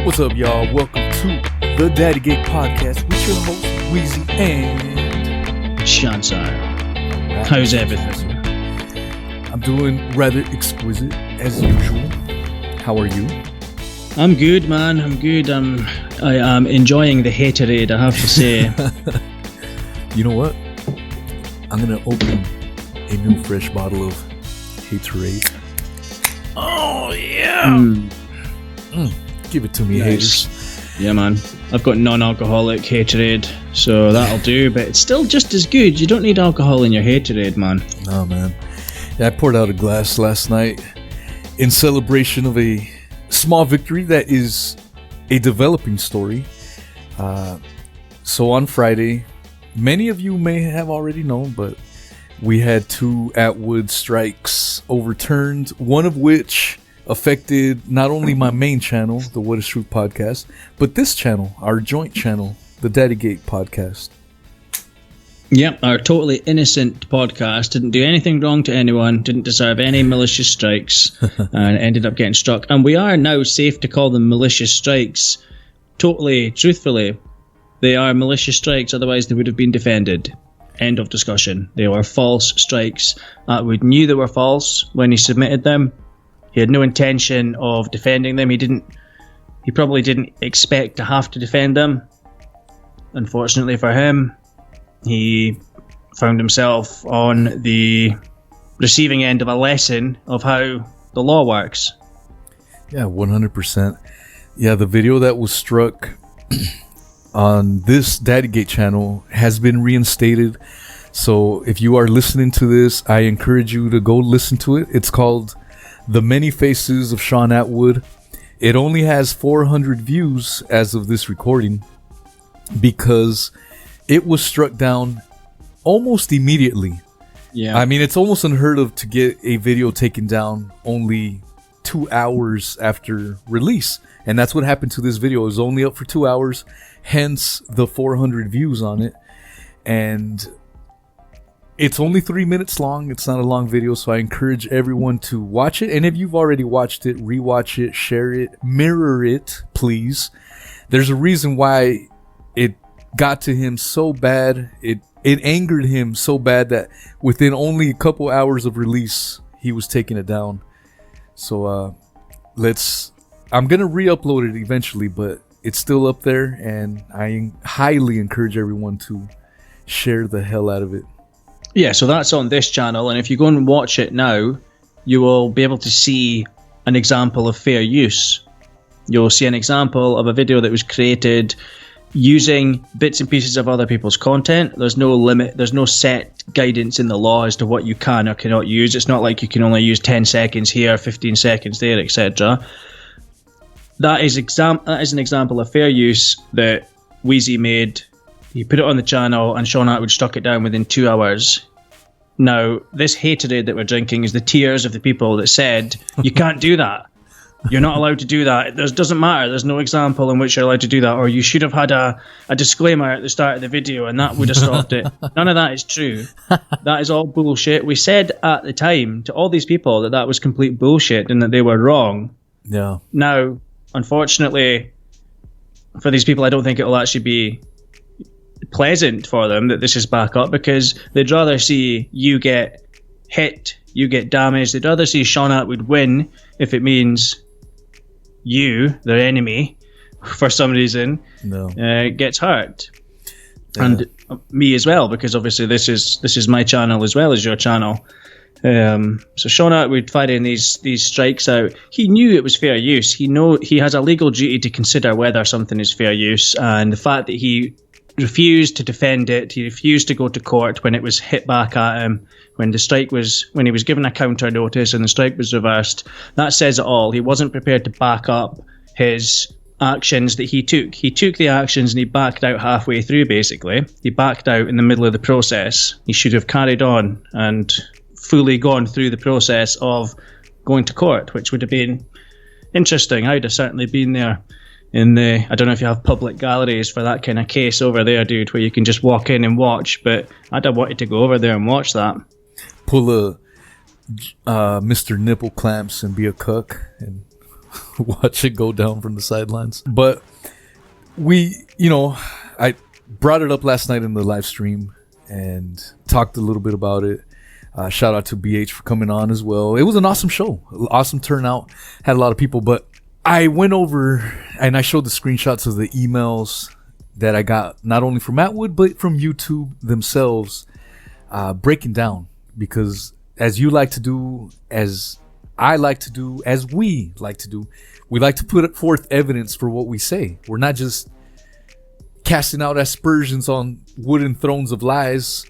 What's up, y'all? Welcome to the Daddygate Podcast with your host, Wheezy and Shaun. How's everything? I'm doing rather exquisite as usual. How are you? I'm good, man. I'm good. I am enjoying the haterade, I have to say. You know what? I'm gonna open a new fresh bottle of Haterade. Oh yeah! Give it to me, Nice. haters. Yeah, man. I've got non-alcoholic haterade, so that'll do. But it's still just as good. You don't need alcohol in your haterade, man. No, man. Yeah, I poured out a glass last night in celebration of a small victory that is a developing story. So on Friday, many of you may have already known, but we had 2 Attwood strikes overturned, one of which affected not only my main channel, the What is Truth Podcast, but this channel, our joint channel, the Daddygate Podcast. Yep, our totally innocent podcast didn't do anything wrong to anyone, didn't deserve any malicious strikes, and ended up getting struck. And we are now safe to call them malicious strikes. Totally, truthfully, they are malicious strikes, otherwise they would have been defended. End of discussion. They were false strikes. Attwood knew they were false when he submitted them. He had no intention of defending them. He probably didn't expect to have to defend them. Unfortunately for him, he found himself on the receiving end of a lesson of how the law works. Yeah, 100%. Yeah, the video that was struck on this Daddygate channel has been reinstated. So if you are listening to this, I encourage you to go listen to it. It's called The Many Faces of Shaun Attwood. It only has 400 views as of this recording because it was struck down almost immediately. Yeah. I mean, it's almost unheard of to get a video taken down only 2 hours after release. And that's what happened to this video. It was only up for 2 hours, hence the 400 views on it. And it's only 3 minutes long. It's not a long video, so I encourage everyone to watch it. And if you've already watched it, rewatch it, share it, mirror it, please. There's a reason why it got to him so bad. It angered him so bad that within only a couple hours of release, he was taking it down. So I'm going to re-upload it eventually, but it's still up there, and I highly encourage everyone to share the hell out of it. Yeah, so that's on this channel, and if you go and watch it now, you will be able to see an example of fair use. You'll see an example of a video that was created using bits and pieces of other people's content. There's no limit, there's no set guidance in the law as to what you can or cannot use. It's not like you can only use 10 seconds here, 15 seconds there, etc. That is an example of fair use that Wheezy made. He put it on the channel and Shaun Attwood struck it down within 2 hours. Now, this haterade that we're drinking is the tears of the people that said, you can't do that. You're not allowed to do that. It doesn't matter. There's no example in which you're allowed to do that. Or you should have had a disclaimer at the start of the video and that would have stopped it. None of that is true. That is all bullshit. We said at the time to all these people that was complete bullshit and that they were wrong. Yeah. Now, unfortunately, for these people, I don't think it will actually be pleasant for them that this is back up, because they'd rather see you get hit, you get damaged. They'd rather see Shaun Attwood win if it means you, their enemy, for some reason, gets hurt. Yeah. And me as well, because obviously this is my channel as well as your channel. So Shaun Attwood firing these strikes out. He knew it was fair use. He has a legal duty to consider whether something is fair use, and the fact that he refused to defend it, he refused to go to court when it was hit back at him, when he was given a counter notice and the strike was reversed, that says it all. He wasn't prepared to back up his actions that he took. He took the actions and he backed out halfway through, basically. He backed out in the middle of the process. He should have carried on and fully gone through the process of going to court, which would have been interesting. I'd have certainly been there. I don't know if you have public galleries for that kind of case over there, dude, where you can just walk in and watch, but I'd have wanted to go over there and watch that. Pull a Mr. Nipple Clamps and be a cuck and watch it go down from the sidelines. But I brought it up last night in the live stream and talked a little bit about it. Shout out to BH for coming on as well. It was an awesome show, awesome turnout, had a lot of people. But I went over and I showed the screenshots of the emails that I got, not only from Attwood, but from YouTube themselves, breaking down. Because as you like to do, as I like to do, as we like to do, we like to put forth evidence for what we say. We're not just casting out aspersions on wooden thrones of lies.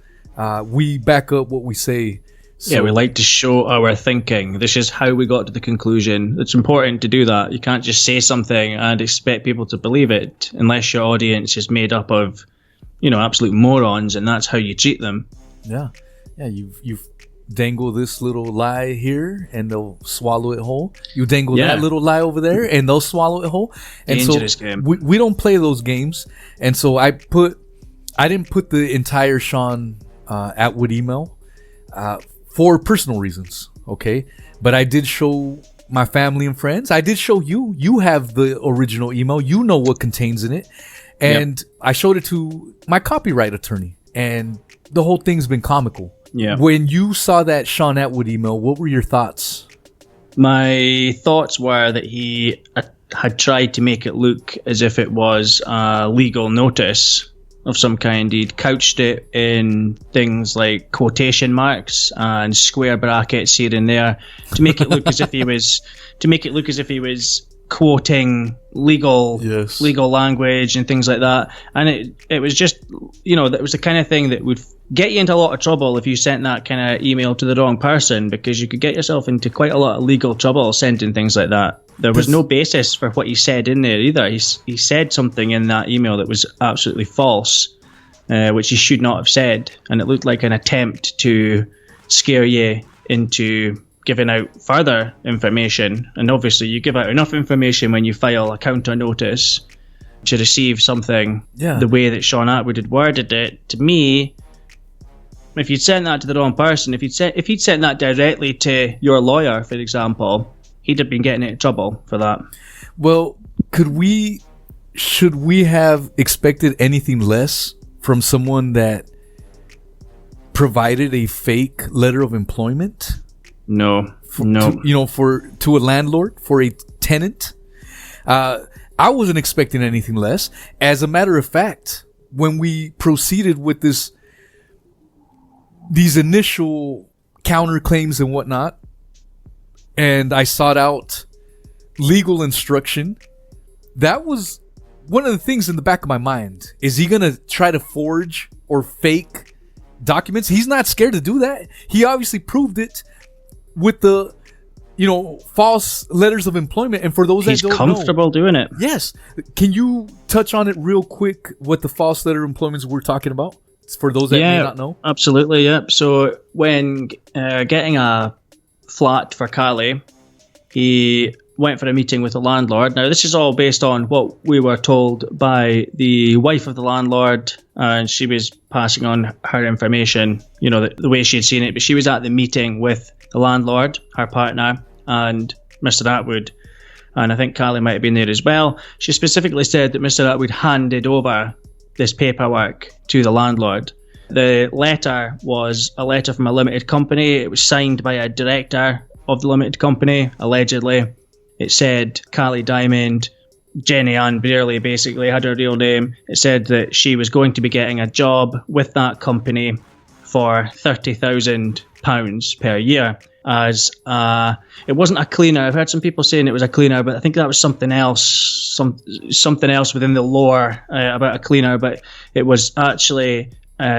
We back up what we say. So, we like to show our thinking. This is how we got to the conclusion. It's important to do that. You can't just say something and expect people to believe it unless your audience is made up of, absolute morons, and that's how you treat them. Yeah. You've dangle this little lie here and they'll swallow it whole. You dangle that little lie over there and they'll swallow it whole. And dangerous so game. We don't play those games. And so I didn't put the entire Shaun Attwood email for personal reasons, okay? But I did show my family and friends. I did show you. You have the original email. You know what contains in it. And I showed it to my copyright attorney. And the whole thing's been comical. Yeah. When you saw that Shaun Attwood email, what were your thoughts? My thoughts were that he had tried to make it look as if it was a legal notice of some kind. He'd couched it in things like quotation marks and square brackets here and there to make it look as if he was quoting legal language and things like that. And it was just, that was the kind of thing that would get you into a lot of trouble if you sent that kind of email to the wrong person, because you could get yourself into quite a lot of legal trouble sending things like that. There was no basis for what he said in there either. He said something in that email that was absolutely false, which he should not have said, and it looked like an attempt to scare you into giving out further information. And obviously you give out enough information when you file a counter notice to receive something the way that Shaun Attwood had worded it. To me, if you'd sent that to the wrong person, if he'd sent that directly to your lawyer, for example, he'd have been getting into trouble for that. Well, should we have expected anything less from someone that provided a fake letter of employment? No. To a landlord, for a tenant? I wasn't expecting anything less. As a matter of fact, when we proceeded with these initial counterclaims and whatnot, and I sought out legal instruction, that was one of the things in the back of my mind. Is he going to try to forge or fake documents? He's not scared to do that. He obviously proved it with the false letters of employment. And for those that don't know, he's comfortable doing it. Yes. Can you touch on it real quick, what the false letter of employments we're talking about? For those that may not know. Absolutely, yeah. So when getting a flat for Callie, he went for a meeting with the landlord. Now, this is all based on what we were told by the wife of the landlord, and she was passing on her information, the way she had seen it. But she was at the meeting with the landlord, her partner, and Mr. Attwood. And I think Callie might have been there as well. She specifically said that Mr. Attwood handed over this paperwork to the landlord. The letter was a letter from a limited company. It was signed by a director of the limited company, allegedly. It said Callie Diamond, Jenny Ann Brearley, basically had her real name. It said that she was going to be getting a job with that company for £30,000 per year as it wasn't a cleaner. I've heard some people saying it was a cleaner, but I think that was something else, something else within the lore about a cleaner. But it was actually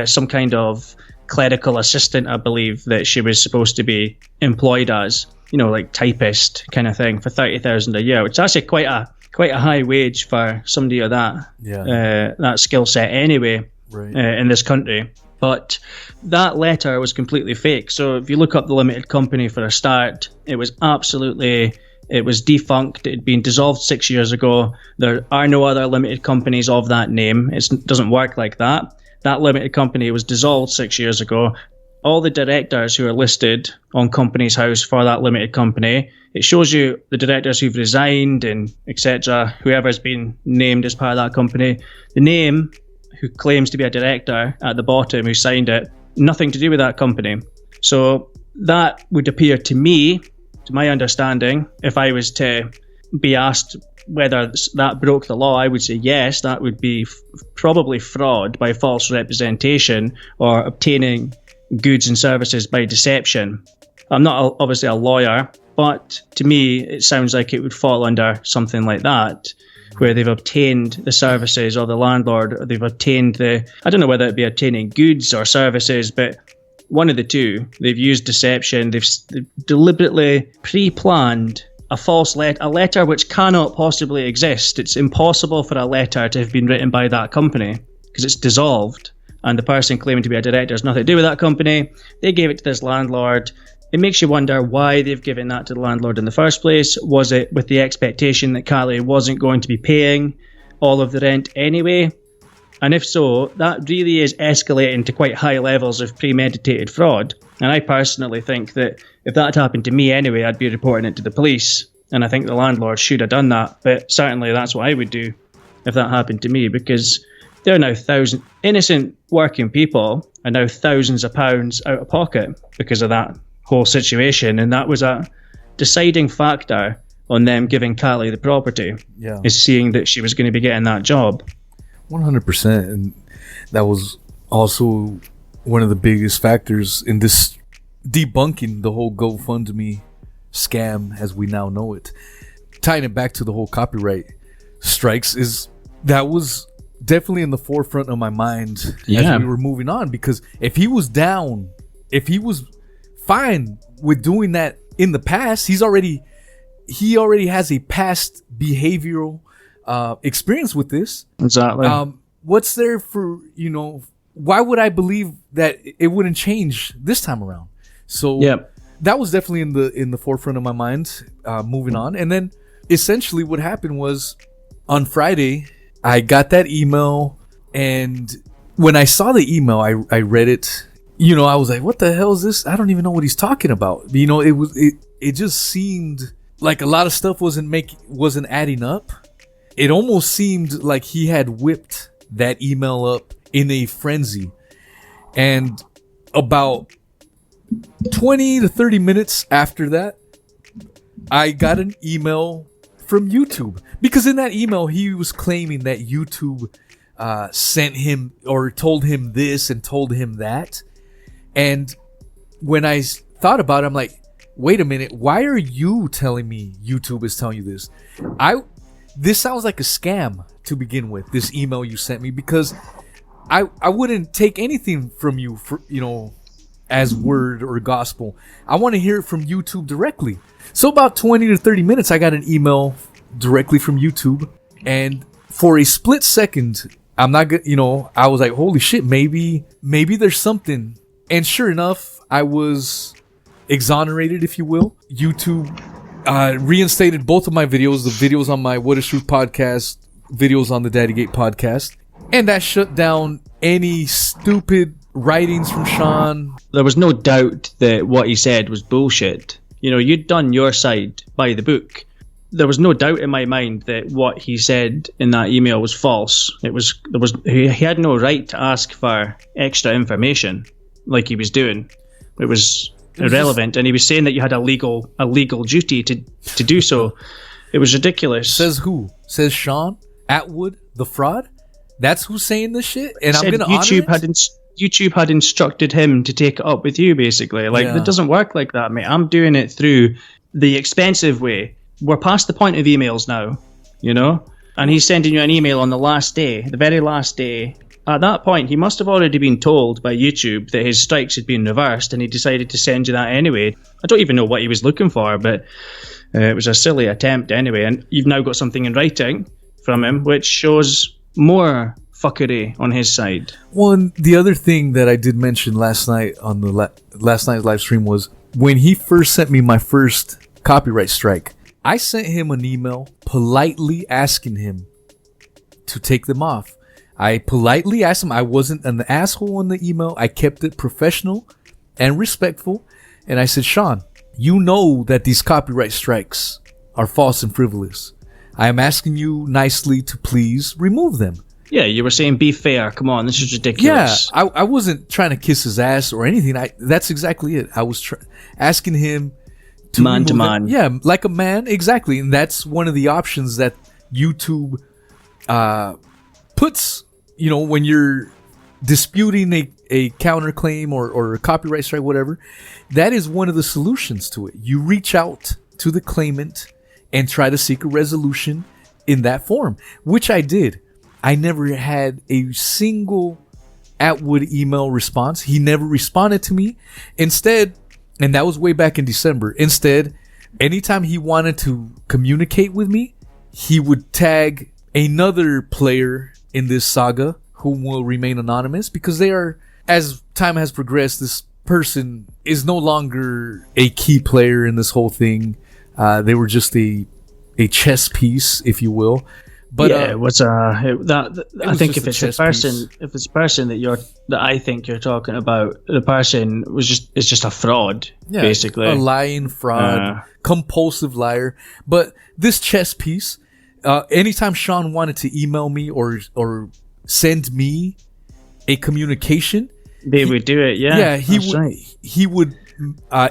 some kind of clerical assistant, I believe, that she was supposed to be employed as, like typist kind of thing, for $30,000 a year, which is actually quite a high wage for somebody of that skill set anyway, right. In this country. But that letter was completely fake. So if you look up the limited company for a start, it was defunct. It had been dissolved 6 years ago. There are no other limited companies of that name. It doesn't work like that. That limited company was dissolved 6 years ago. all the directors who are listed on Companies House for that limited company. It shows you the directors who've resigned and etc., whoever's been named as part of that company. The name who claims to be a director at the bottom who signed it, nothing to do with that company. So that would appear to me, to my understanding, if I was to be asked whether that broke the law, I would say yes, that would be probably fraud by false representation or obtaining goods and services by deception. I'm not obviously a lawyer, but to me it sounds like it would fall under something like that, where they've obtained the services of the landlord, or they've obtained I don't know whether it'd be obtaining goods or services, but one of the two. They've used deception, they've deliberately pre-planned a letter which cannot possibly exist. It's impossible for a letter to have been written by that company because it's dissolved, and the person claiming to be a director has nothing to do with that company. They gave it to this landlord. It makes you wonder why they've given that to the landlord in the first place. Was it with the expectation that Callie wasn't going to be paying all of the rent anyway? And if so, that really is escalating to quite high levels of premeditated fraud. And I personally think that if that happened to me anyway, I'd be reporting it to the police. And I think the landlord should have done that. But certainly that's what I would do if that happened to me, because there are now innocent working people are now thousands of pounds out of pocket because of that whole situation. And that was a deciding factor on them giving Callie the property, is seeing that she was going to be getting that job. 100%. And that was also one of the biggest factors in this debunking the whole GoFundMe scam as we now know it. Tying it back to the whole copyright strikes, that was definitely in the forefront of my mind as we were moving on, because if he was fine with doing that in the past, he already has a past behavioral experience with this. Exactly. What's there for, why would I believe that it wouldn't change this time around? So that was definitely in the forefront of my mind, moving on. And then essentially what happened was on Friday, I got that email, and when I saw the email, I read it. I was like, what the hell is this? I don't even know what he's talking about. It just seemed like a lot of stuff wasn't adding up. It almost seemed like he had whipped that email up in a frenzy. And about 20 to 30 minutes after that, I got an email from YouTube, because in that email he was claiming that YouTube sent him or told him this and told him that. And when I thought about it, I'm like, wait a minute, why are you telling me YouTube is telling you this? This sounds like a scam to begin with, this email you sent me, because I wouldn't take anything from you for, as word or gospel. I want to hear it from YouTube directly. So about 20 to 30 minutes, I got an email directly from YouTube, and for a split second, I'm not good, I was like, holy shit, maybe there's something. And sure enough, I was exonerated, if you will. YouTube reinstated both of my videos, the videos on my What is Truth podcast, videos on the Daddygate podcast, and that shut down any stupid writings from Shaun. There was no doubt that what he said was bullshit. You'd done your side by the book. There was no doubt in my mind that what he said in that email was false. He had no right to ask for extra information like he was doing. It was irrelevant, and he was saying that you had a legal duty to do so. It was ridiculous. Says who? Says Shaun Attwood, the fraud? That's who's saying this shit? And I'm gonna honor it? YouTube had instructed him to take it up with you, basically. It doesn't work like that, mate. I'm doing it through the expensive way. We're past the point of emails now, and he's sending you an email on the last day, the very last day. At that point, he must have already been told by YouTube that his strikes had been reversed, and he decided to send you that anyway. I don't even know what he was looking for, but it was a silly attempt anyway. And you've now got something in writing from him, which shows more fuckery on his side. Well, and the other thing that I did mention last night on the last night's live stream was when he first sent me my first copyright strike, I sent him an email politely asking him to take them off. I politely asked him. I wasn't an asshole in the email. I kept it professional. and respectful. And I said, Shaun, you know that these copyright strikes are false and frivolous. I am asking you nicely to please remove them. Yeah, you were saying be fair. Come on, this is ridiculous. Yeah, I wasn't trying to kiss his ass or anything. That's exactly it. I was asking him to man to man. Yeah, like a man, exactly. And that's one of the options that YouTube puts, when you're disputing a counterclaim or a copyright strike, whatever. That is one of the solutions to it. You reach out to the claimant and try to seek a resolution in that form, which I did. I never had a single Attwood email response. He never responded to me. Instead, and that was way back in December, instead, anytime he wanted to communicate with me, he would tag another player in this saga who will remain anonymous, because they are, as time has progressed, this person is no longer a key player in this whole thing. They were just a chess piece, if you will. But yeah, it was I think if it's a person that I think you're talking about, the person is just a fraud, basically. A lying fraud, compulsive liar. But this chess piece, anytime Shaun wanted to email me or send me a communication, they would do it. Yeah, he would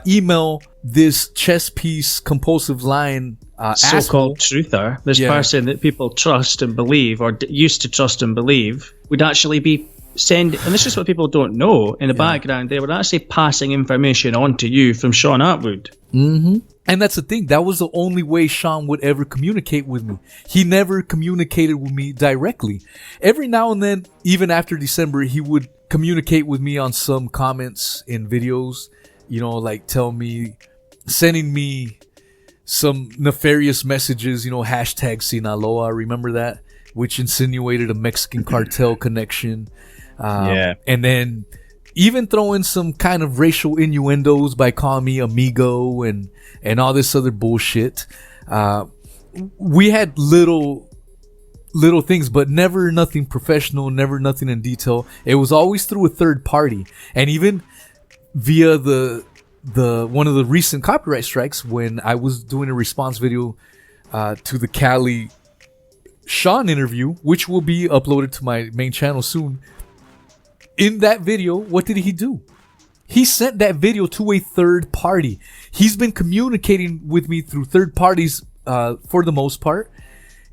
email this chess piece compulsive lying so-called truther, this person that people trust and believe, or used to trust and believe, would actually be sending, and this is what people don't know, in the background, they were actually passing information on to you from Shaun Attwood. Mm-hmm. And that's the thing, that was the only way Shaun would ever communicate with me. He never communicated with me directly. Every now and then, even after December, he would communicate with me on some comments in videos, like sending me some nefarious messages, hashtag Sinaloa, remember that? Which insinuated a Mexican cartel connection. And then even throwing some kind of racial innuendos by calling me amigo and all this other bullshit. We had little things, but never nothing professional, never nothing in detail. It was always through a third party. And even via the one of the recent copyright strikes, when I was doing a response video to the Cali Shaun interview, which will be uploaded to my main channel soon. In that video, what did he do? He sent that video to a third party. He's been communicating with me through third parties for the most part.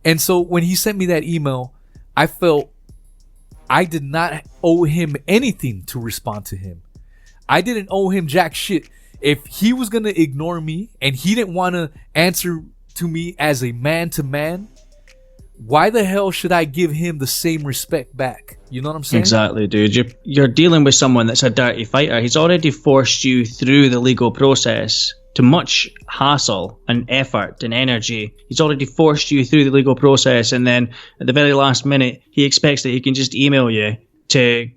And so when he sent me that email, I felt I did not owe him anything to respond to him. I didn't owe him jack shit. If he was going to ignore me and he didn't want to answer to me as a man to man, why the hell should I give him the same respect back? You know what I'm saying? Exactly, dude. You're dealing with someone that's a dirty fighter. He's already forced you through the legal process to much hassle and effort and energy. He's already forced you through the legal process, and then at the very last minute, he expects that he can just email you to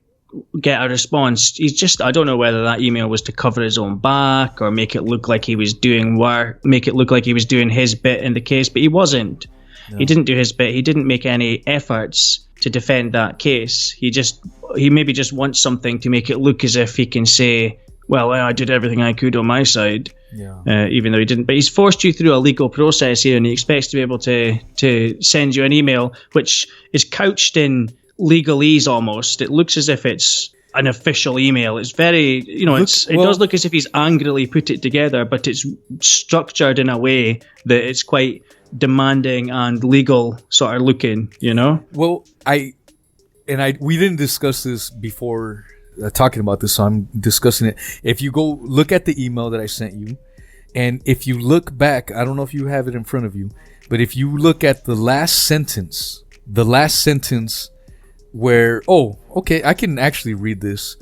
get a response. I don't know whether that email was to cover his own back or make it look like he was doing work, make it look like he was doing his bit in the case, but he wasn't. No. He didn't do his bit. He didn't make any efforts to defend that case. He maybe just wants something to make it look as if he can say, well, I did everything I could on my side, even though he didn't. But he's forced you through a legal process here, and he expects to be able to send you an email which is couched in legalese almost. It looks as if it's an official email. It's very, it does look as if he's angrily put it together, but it's structured in a way that it's quite demanding and legal sort of looking, Well, we didn't discuss this before talking about this, so I'm discussing it. If you go look at the email that I sent you, and if you look back, I don't know if you have it in front of you, but if you look at the last sentence where, I can actually read this.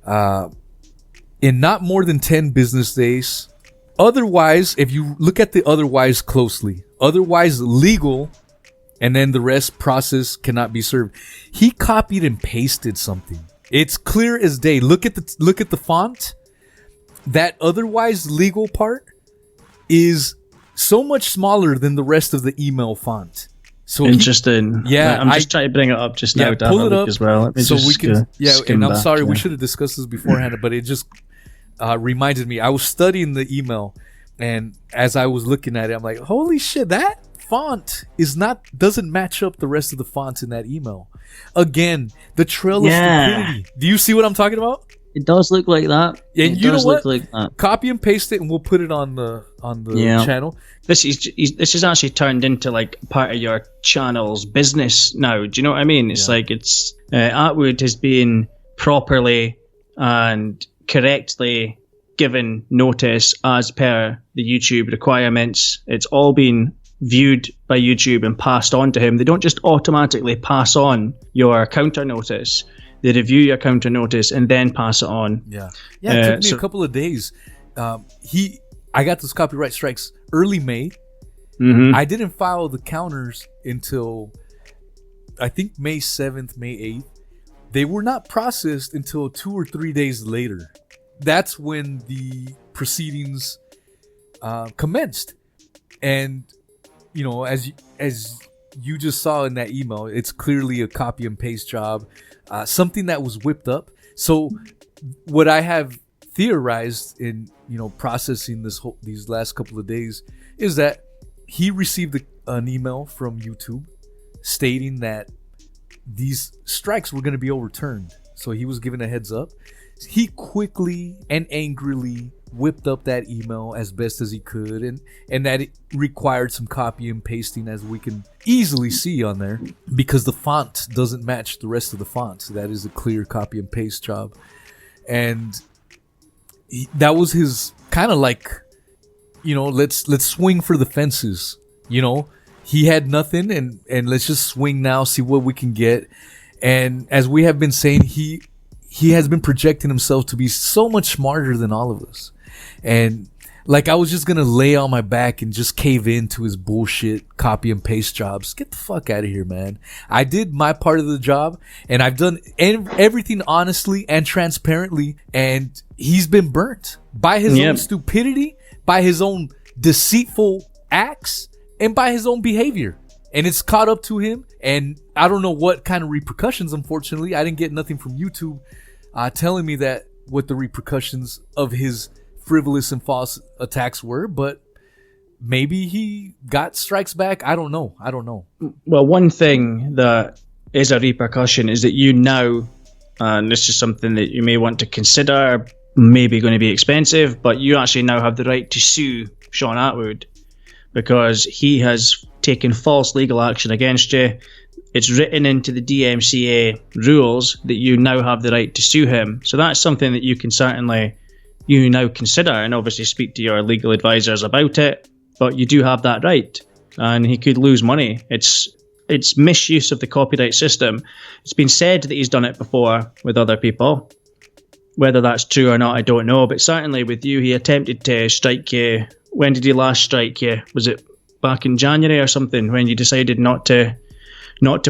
In not more than 10 business days. Otherwise, if you look at the otherwise closely, otherwise legal, and then the rest process cannot be served. He copied and pasted something. It's clear as day. Look at the font. That otherwise legal part is so much smaller than the rest of the email font. So interesting. I'm just trying to bring it up just now. Pull it up as well. so we can. And I'm sorry, we should have discussed this beforehand, but it just reminded me. I was studying the email, and as I was looking at it, I'm like, holy shit, that font doesn't match up the rest of the fonts in that email. Again, the trail of stupidity. Do you see what I'm talking about? It does look like that. And you know what? Copy and paste it, and we'll put it on the channel. This is actually turned into like part of your channel's business now. Do you know what I mean? It's like it's Attwood has been properly and correctly given notice as per the YouTube requirements. It's all been viewed by YouTube and passed on to him. They don't just automatically pass on your counter notice. They review your counter notice and then pass it on. Yeah. It took me a couple of days. I got those copyright strikes early May. Mm-hmm. I didn't file the counters until I think May 7th, May 8th. They were not processed until 2 or 3 days later. That's when the proceedings commenced. And you know, as you just saw in that email, it's clearly a copy and paste job, something that was whipped up. So what I have theorized in, you know, processing these last couple of days is that he received an email from YouTube stating that these strikes were going to be overturned. So he was given a heads up. He quickly and angrily whipped up that email as best as he could, and that it required some copy and pasting, as we can easily see on there, because the font doesn't match the rest of the fonts. That is a clear copy and paste job. And that was his kind of like, you know, let's swing for the fences. You know, he had nothing, and let's just swing now, see what we can get. And as we have been saying, he has been projecting himself to be so much smarter than all of us. And like, I was just going to lay on my back and just cave into his bullshit copy and paste jobs. Get the fuck out of here, man. I did my part of the job, and I've done everything honestly and transparently. And he's been burnt by his own stupidity, by his own deceitful acts, and by his own behavior. And it's caught up to him. And I don't know what kind of repercussions, unfortunately. I didn't get nothing from YouTube telling me that what the repercussions of his frivolous and false attacks were, but maybe he got strikes back. I don't know. Well, one thing that is a repercussion is that you now, and this is something that you may want to consider, maybe going to be expensive, but you actually now have the right to sue Shaun Attwood because he has taken false legal action against you. It's written into the DMCA rules that you now have the right to sue him. So that's something that you can certainly now consider, and obviously speak to your legal advisors about it. But you do have that right, and he could lose money. It's misuse of the copyright system. It's been said that he's done it before with other people. Whether that's true or not, I don't know. But certainly with you, he attempted to strike you. When did he last strike you? Was it back in January or something, when you decided not to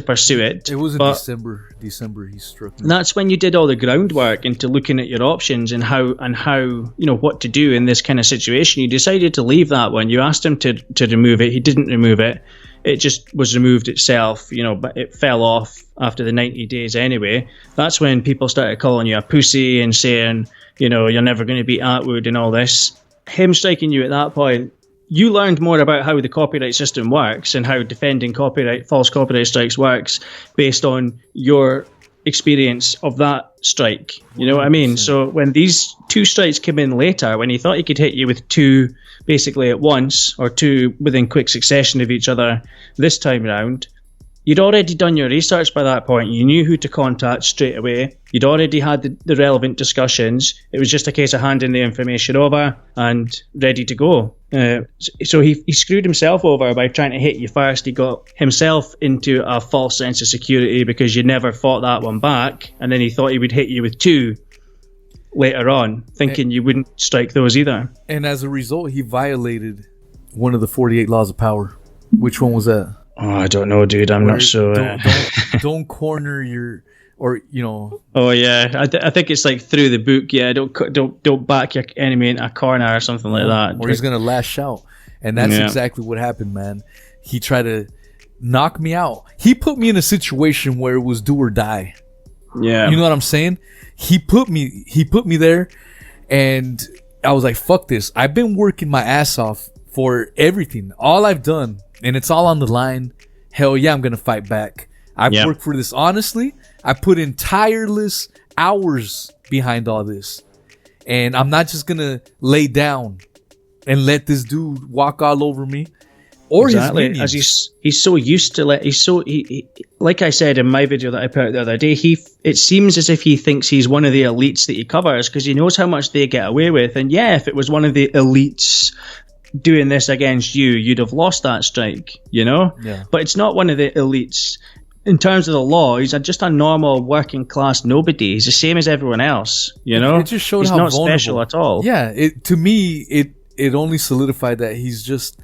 pursue it? It was in December he struck me. That's when you did all the groundwork into looking at your options and how you know what to do in this kind of situation. You decided to leave that one. You asked him to remove it. He didn't remove it. It just was removed itself, you know, but it fell off after the 90 days anyway. That's when people started calling you a pussy and saying, you know, you're never going to beat Attwood and all this. Him striking you at that point, you learned more about how the copyright system works and how defending false copyright strikes works based on your experience of that strike. You know what I mean? So when these two strikes came in later, when he thought he could hit you with two basically at once, or two within quick succession of each other this time round, you'd already done your research by that point. You knew who to contact straight away. You'd already had the relevant discussions. It was just a case of handing the information over and ready to go. So he screwed himself over by trying to hit you first. He got himself into a false sense of security because you never fought that one back. And then he thought he would hit you with two later on, thinking you wouldn't strike those either. And as a result, he violated one of the 48 laws of power. Which one was that? Oh, I don't know, dude. I'm not sure. Don't corner your, or you know. Oh yeah, I think it's like through the book. Yeah, don't back your enemy in a corner or something like that. Or he's gonna lash out, and that's exactly what happened, man. He tried to knock me out. He put me in a situation where it was do or die. Yeah, you know what I'm saying. He put me there, And I was like, fuck this. I've been working my ass off for everything. All I've done, and it's all on the line. Hell yeah, I'm going to fight back. I've worked for this honestly. I put in tireless hours behind all this. And I'm not just going to lay down and let this dude walk all over me. Or exactly. his As he's so used to he like I said in my video that I put out the other day, it seems as if he thinks he's one of the elites that he covers because he knows how much they get away with. And yeah, if it was one of the elites doing this against you, you'd have lost that strike, you know? Yeah. But it's not one of the elites. In terms of the law, he's just a normal working class nobody. He's the same as everyone else, you know? It just showed he's how not vulnerable. special at all. Yeah, to me, it only solidified that he's just...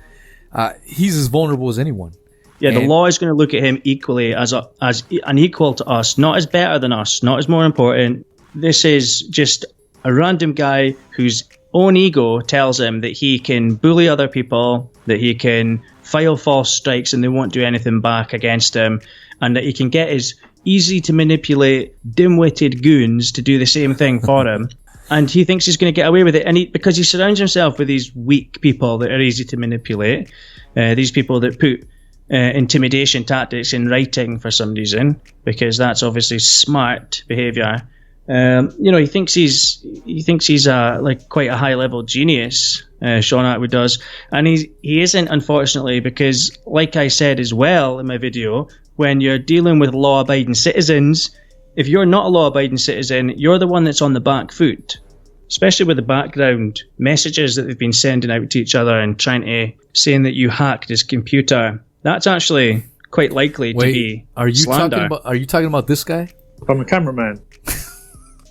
he's as vulnerable as anyone. Yeah, the law is going to look at him equally as an equal to us, not as better than us, not as more important. This is just a random guy whose own ego tells him that he can bully other people, that he can file false strikes and they won't do anything back against him, and that he can get his easy to manipulate, dim-witted goons to do the same thing for him. And he thinks he's going to get away with it. And because he surrounds himself with these weak people that are easy to manipulate, these people that put intimidation tactics in writing for some reason, because that's obviously smart behavior. He thinks he's like quite a high level genius. Shaun Attwood does, and he isn't, unfortunately, because like I said as well in my video, when you're dealing with law abiding citizens, if you're not a law-abiding citizen, you're the one that's on the back foot, especially with the background messages that they've been sending out to each other and saying that you hacked his computer. That's actually quite likely to be slander. Are you talking about this guy? I'm a cameraman.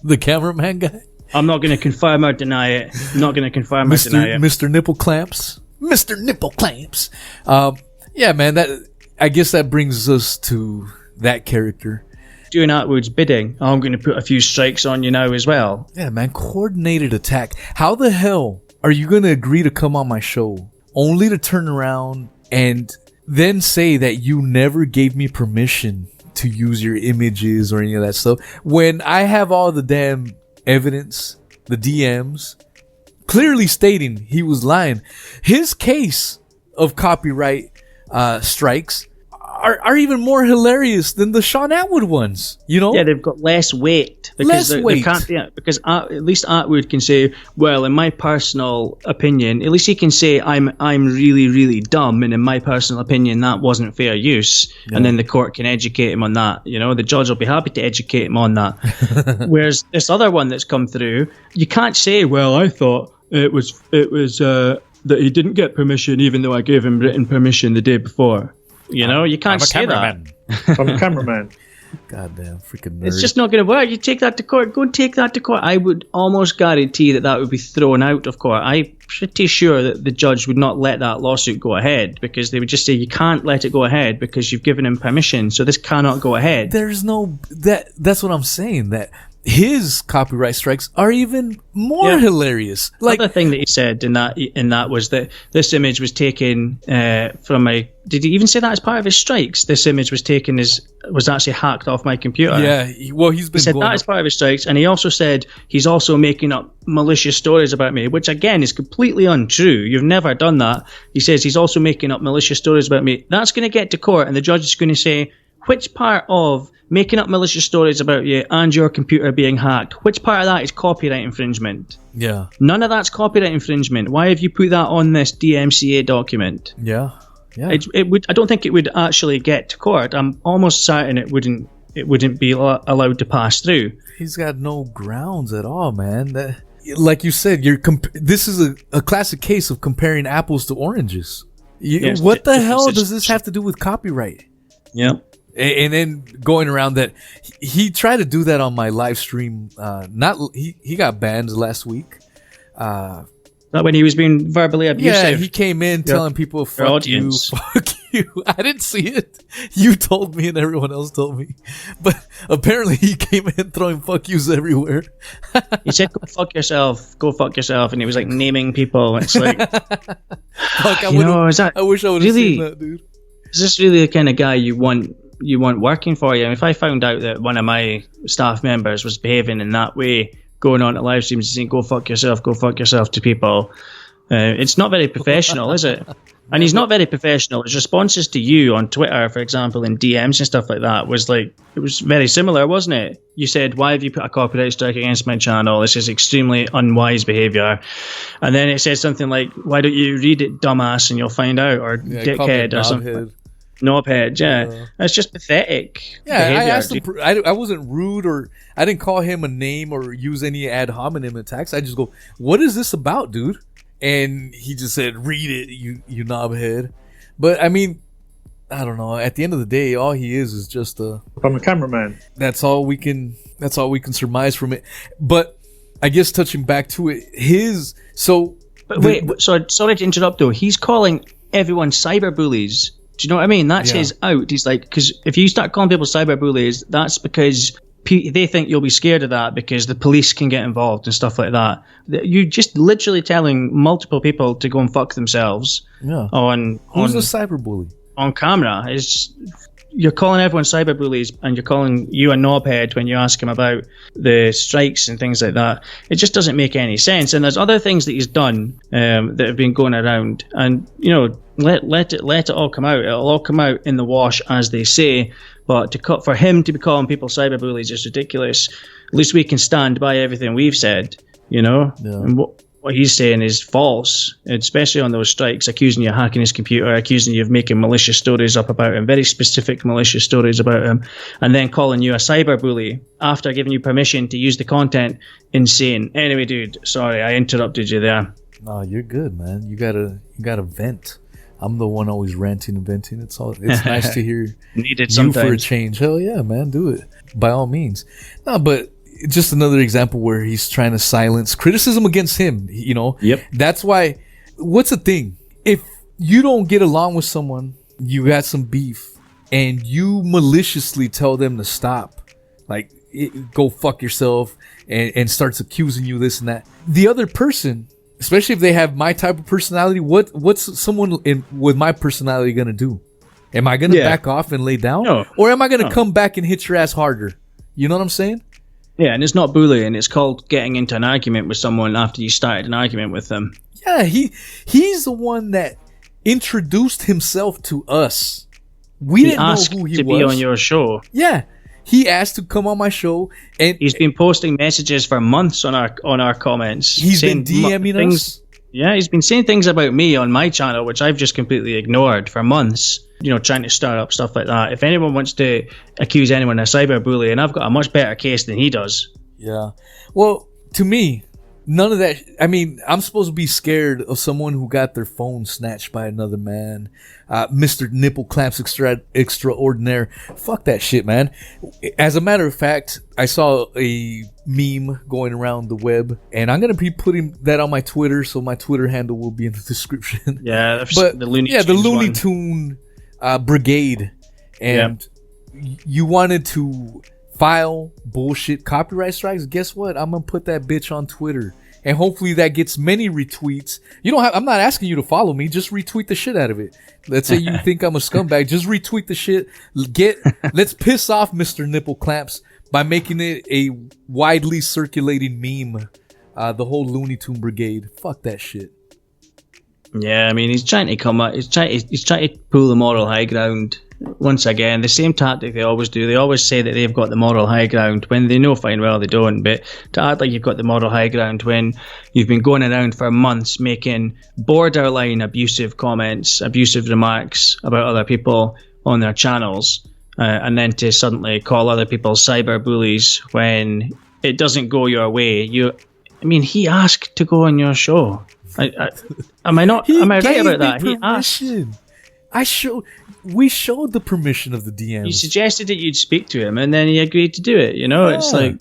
The cameraman guy? I'm not going to confirm or deny it. I'm not going to confirm or deny it. Mr. Nipple Clamps. Mr. Nipple Clamps. Yeah, man, I guess that brings us to that character. Doing Attwood's bidding. I'm going to put a few strikes on you now as well. Yeah, man, coordinated attack. How the hell are you going to agree to come on my show only to turn around and then say that you never gave me permission to use your images or any of that stuff when I have all the damn evidence, the DMs, clearly stating he was lying? His case of copyright strikes are even more hilarious than the Shaun Attwood ones, you know? Yeah, they've got less weight. Because at least Attwood can say, well, in my personal opinion, at least he can say, I'm really, really dumb, and in my personal opinion, that wasn't fair use. Yeah. And then the court can educate him on that. You know, the judge will be happy to educate him on that. Whereas this other one that's come through, you can't say, well, I thought it was that he didn't get permission, even though I gave him written permission the day before. You know, you can't say that. I'm a cameraman. Goddamn freaking nerd. It's just not going to work. You take that to court. Go and take that to court. I would almost guarantee that would be thrown out of court. I'm pretty sure that the judge would not let that lawsuit go ahead because they would just say you can't let it go ahead because you've given him permission. So this cannot go ahead. There's no that's what I'm saying. That his copyright strikes are even more hilarious. Like the other thing that he said in that was that this image was taken from my. Did he even say that as part of his strikes? This image was taken was actually hacked off my computer. Yeah, he said that as part of his strikes, and he also said he's also making up malicious stories about me, which again is completely untrue. You've never done that. He says he's also making up malicious stories about me. That's going to get to court, and the judge is going to say, which part of making up malicious stories about you and your computer being hacked, which part of that is copyright infringement? Yeah. None of that's copyright infringement. Why have you put that on this DMCA document? Yeah. Yeah. It would. I don't think it would actually get to court. I'm almost certain it wouldn't be allowed to pass through. He's got no grounds at all, man. Like you said, this is a classic case of comparing apples to oranges. What the hell does this have to do with copyright? Yep. And then going around that, he tried to do that on my live stream. He got banned last week. Not when he was being verbally abusive. Yeah, he came in telling people, fuck you. I didn't see it. You told me and everyone else told me. But apparently he came in throwing fuck yous everywhere. He said, go fuck yourself. And he was like naming people. It's like, fuck, I wish I would have really, seen that, dude. Is this really the kind of guy you want working for you? I mean, if I found out that one of my staff members was behaving in that way going on to live streams and saying go fuck yourself to people. It's not very professional, is it? And he's not very professional. His responses to you on Twitter, for example, in DMs and stuff like that, was like, it was very similar, wasn't it? You said, why have you put a copyright strike against my channel? This is extremely unwise behavior. And then it said something like, why don't you read it, dumbass, and you'll find out, or dickhead, or something. Knobhead, yeah. That's just pathetic. Yeah, behavior. I asked him, I wasn't rude, or I didn't call him a name or use any ad hominem attacks. I just go, what is this about, dude? And he just said, read it, you knobhead. But I mean, I don't know. At the end of the day, all he is just I'm a cameraman. That's all we can surmise from it. But I guess touching back to it, sorry to interrupt though. He's calling everyone cyberbullies. Do you know what I mean? That's his out. He's like, because if you start calling people cyberbullies, that's because they think you'll be scared of that because the police can get involved and stuff like that. You're just literally telling multiple people to go and fuck themselves. Yeah. Who's a cyberbully? On camera. You're calling everyone cyberbullies, and you're calling you a knobhead when you ask him about the strikes and things like that. It just doesn't make any sense. And there's other things that he's done that have been going around, and let it all come out. It'll all come out in the wash, as they say. But for him to be calling people cyberbullies is ridiculous. At least we can stand by everything we've said, Yeah. And what he's saying is false, especially on those strikes, accusing you of hacking his computer, accusing you of making malicious stories up about him, very specific malicious stories about him, and then calling you a cyberbully after giving you permission to use the content. Insane. Anyway, dude, sorry, I interrupted you there. No, you're good, man. You gotta vent. I'm the one always ranting and venting. It's nice to hear Needed you sometimes. for a change. Hell yeah, man, do it by all means. No, but just another example where he's trying to silence criticism against him. Yep. That's why. What's the thing? If you don't get along with someone, you got some beef, and you maliciously tell them to stop, like go fuck yourself, and starts accusing you this and that. The other person, especially if they have my type of personality, what's someone with my personality gonna do? Am I gonna back off and lay down? No. Or am I gonna come back and hit your ass harder? You know what I'm saying? Yeah, and it's not bullying. It's called getting into an argument with someone after you started an argument with them. Yeah, he's the one that introduced himself to us. We didn't know who he was. To be on your show. Yeah. He asked to come on my show, and he's been posting messages for months on our comments. He's been DMing us. Yeah, he's been saying things about me on my channel, which I've just completely ignored for months. Trying to start up stuff like that. If anyone wants to accuse anyone of cyberbullying, I've got a much better case than he does. Yeah. Well, to me, none of that. I mean, I'm supposed to be scared of someone who got their phone snatched by another man. Mr. Nipple Clamps Extraordinaire. Fuck that shit, man. As a matter of fact, I saw a meme going around the web, and I'm going to be putting that on my Twitter, so my Twitter handle will be in the description. Yeah, but the Looney the Looney Tune brigade. And you wanted to file bullshit copyright strikes. Guess what? I'm going to put that bitch on Twitter. And hopefully that gets many retweets. I'm not asking you to follow me. Just retweet the shit out of it. Let's say you think I'm a scumbag. Just retweet the shit. Let's piss off Mr. Nipple Clamps by making it a widely circulating meme. The whole Looney Tune brigade. Fuck that shit. Yeah, I mean, he's trying to come up. He's trying to pull the moral high ground. Once again, the same tactic they always do. They always say that they've got the moral high ground when they know fine well they don't. But to act like you've got the moral high ground when you've been going around for months making borderline abusive comments, abusive remarks about other people on their channels, and then to suddenly call other people cyberbullies when it doesn't go your way. He asked to go on your show. Am I right about that? He asked. We showed the permission of the DMs. You suggested that you'd speak to him, and then he agreed to do it. It's like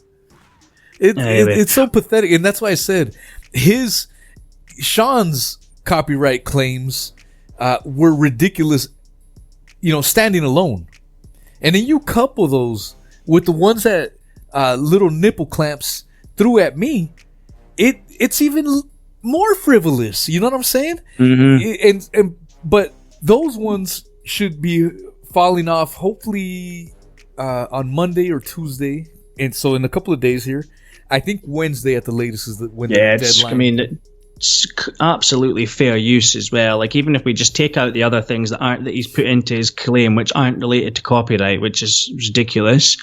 it's so pathetic, and that's why I said Shaun's copyright claims were ridiculous. Standing alone, and then you couple those with the ones that little Nipple Clamps threw at me. It's even more frivolous. You know what I'm saying? Mm-hmm. But those ones should be falling off hopefully on Monday or Tuesday, and so in a couple of days here. I think Wednesday at the latest is when the deadline. I mean, it's absolutely fair use as well. Like, even if we just take out the other things that he's put into his claim, which aren't related to copyright, which is ridiculous.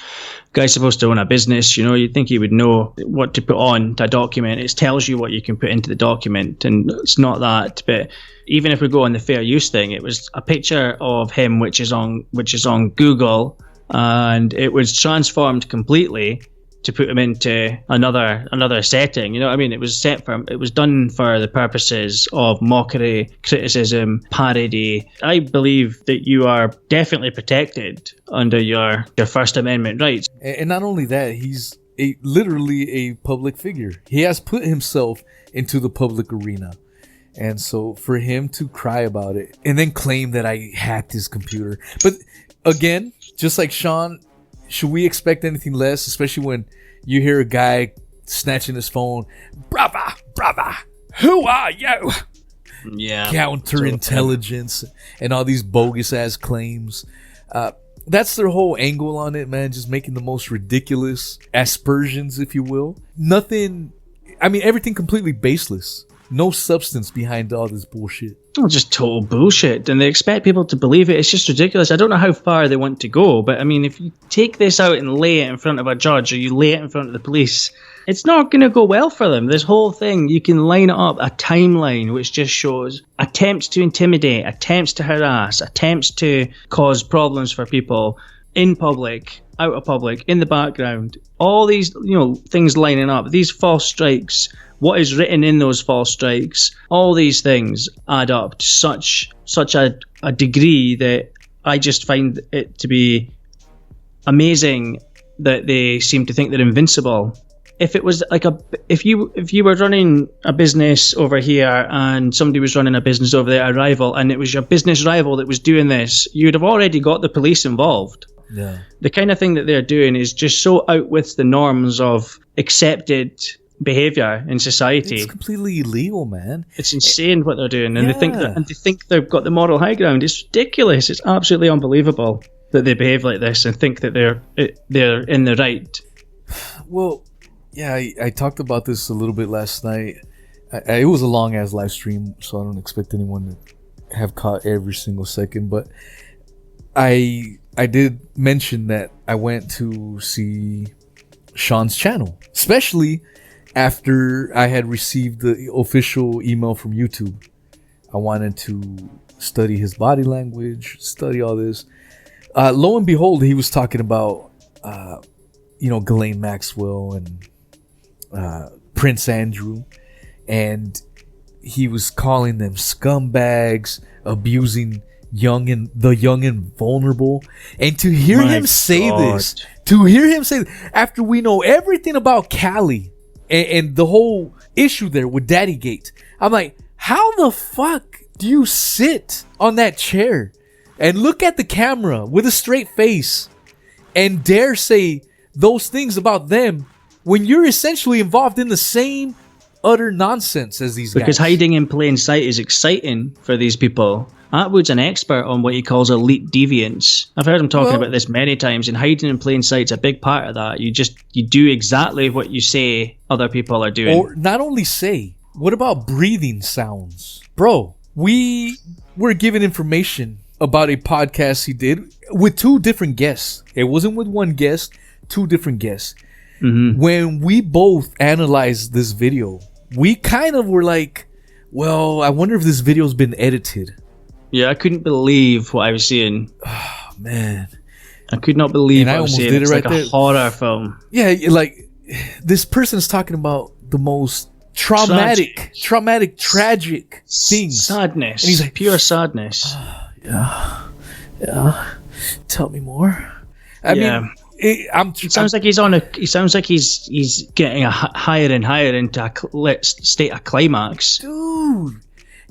Guy's supposed to own a business, you'd think he would know what to put on to a document. It tells you what you can put into the document, and it's not that. But even if we go on the fair use thing, it was a picture of him which is on Google, and it was transformed completely to put him into another setting. You know what I mean? It was done for the purposes of mockery, criticism, parody. I believe that you are definitely protected under your First Amendment rights. And not only that, he's literally a public figure. He has put himself into the public arena. And so for him to cry about it and then claim that I hacked his computer. But again, just like Shaun, should we expect anything less, especially when you hear a guy snatching his phone? Brava, who are you? Yeah. Counterintelligence and all these bogus ass claims. That's their whole angle on it, man. Just making the most ridiculous aspersions, if you will. Everything completely baseless. No substance behind all this bullshit. Just total bullshit, and they expect people to believe it. It's just ridiculous. I don't know how far they want to go, but if you take this out and lay it in front of a judge, or you lay it in front of the police, it's not going to go well for them. This whole thing, you can line up a timeline which just shows attempts to intimidate, attempts to harass, attempts to cause problems for people in public, out of public, in the background. All these, things lining up, these false strikes, what is written in those false strikes, all these things add up to such a degree that I just find it to be amazing that they seem to think they're invincible. If it was like if you were running a business over here and somebody was running a business over there, a rival, and it was your business rival that was doing this, you'd have already got the police involved. Yeah. The kind of thing that they're doing is just so out with the norms of accepted behavior in society. It's completely illegal, man. It's insane what they're doing, and they think they've got the moral high ground. It's ridiculous. It's absolutely unbelievable that they behave like this and think that they're in the right. Well, yeah, I talked about this a little bit last night. It was a long ass live stream, so I don't expect anyone to have caught every single second. But I did mention that I went to see Shaun's channel, especially after I had received the official email from YouTube. I wanted to study his body language, study all this. Lo and behold, he was talking about, Ghislaine Maxwell and Prince Andrew, and he was calling them scumbags, abusing the young and vulnerable. And to hear him say this, after we know everything about Cali and the whole issue there with Daddygate, I'm like, how the fuck do you sit on that chair and look at the camera with a straight face and dare say those things about them when you're essentially involved in the same utter nonsense as these guys? Because hiding in plain sight is exciting for these people. Attwood's an expert on what he calls elite deviance. I've heard him talking about this many times, and hiding in plain sight's a big part of that. You do exactly what you say other people are doing. Or not only say, what about breathing sounds? Bro, we were given information about a podcast he did with 2 different guests. It wasn't with one guest, 2 different guests. Mm-hmm. When we both analyzed this video, we kind of were like, well, I wonder if this video's been edited. Yeah, I couldn't believe what I was seeing. Oh, man. I could not believe what I was seeing. It's like a horror film. Yeah, like, this person's talking about the most traumatic, tragic things. Sadness. And he's like, pure sadness. Yeah. Tell me more. I mean, it sounds like he's getting higher and higher into a state of climax. Dude.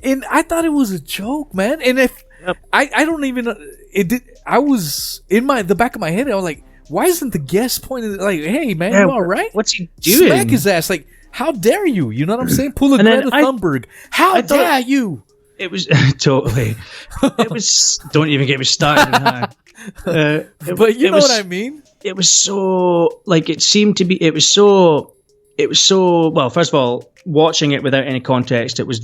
And I thought it was a joke, man. And if I don't even it did, I was in the back of my head. I was like, why isn't the guest pointing like, hey man, you all right? What's he doing? Smack his ass. Like, how dare you? You know what I'm saying? Pull a Greta Thunberg. How dare you? It was totally. It was. Don't even get me started. But you know what I mean? It was so like it seemed to be. It was so it was so, well, first of all, watching it without any context, it was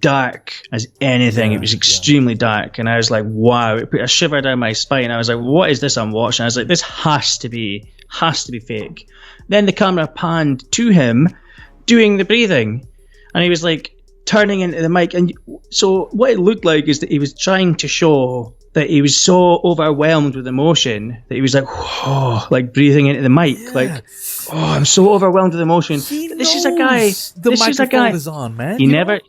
dark as anything. It was extremely dark, and I was like, wow, it put a shiver down my spine. I was like, what is this I'm watching? I was like, this has to be fake. Then the camera panned to him doing the breathing, and he was like turning into the mic, and so what it looked like is that he was trying to show that he was so overwhelmed with emotion that he was like, whoa, like breathing into the mic, like, oh, I'm so overwhelmed with emotion. This is a guy. The microphone is on, man. He never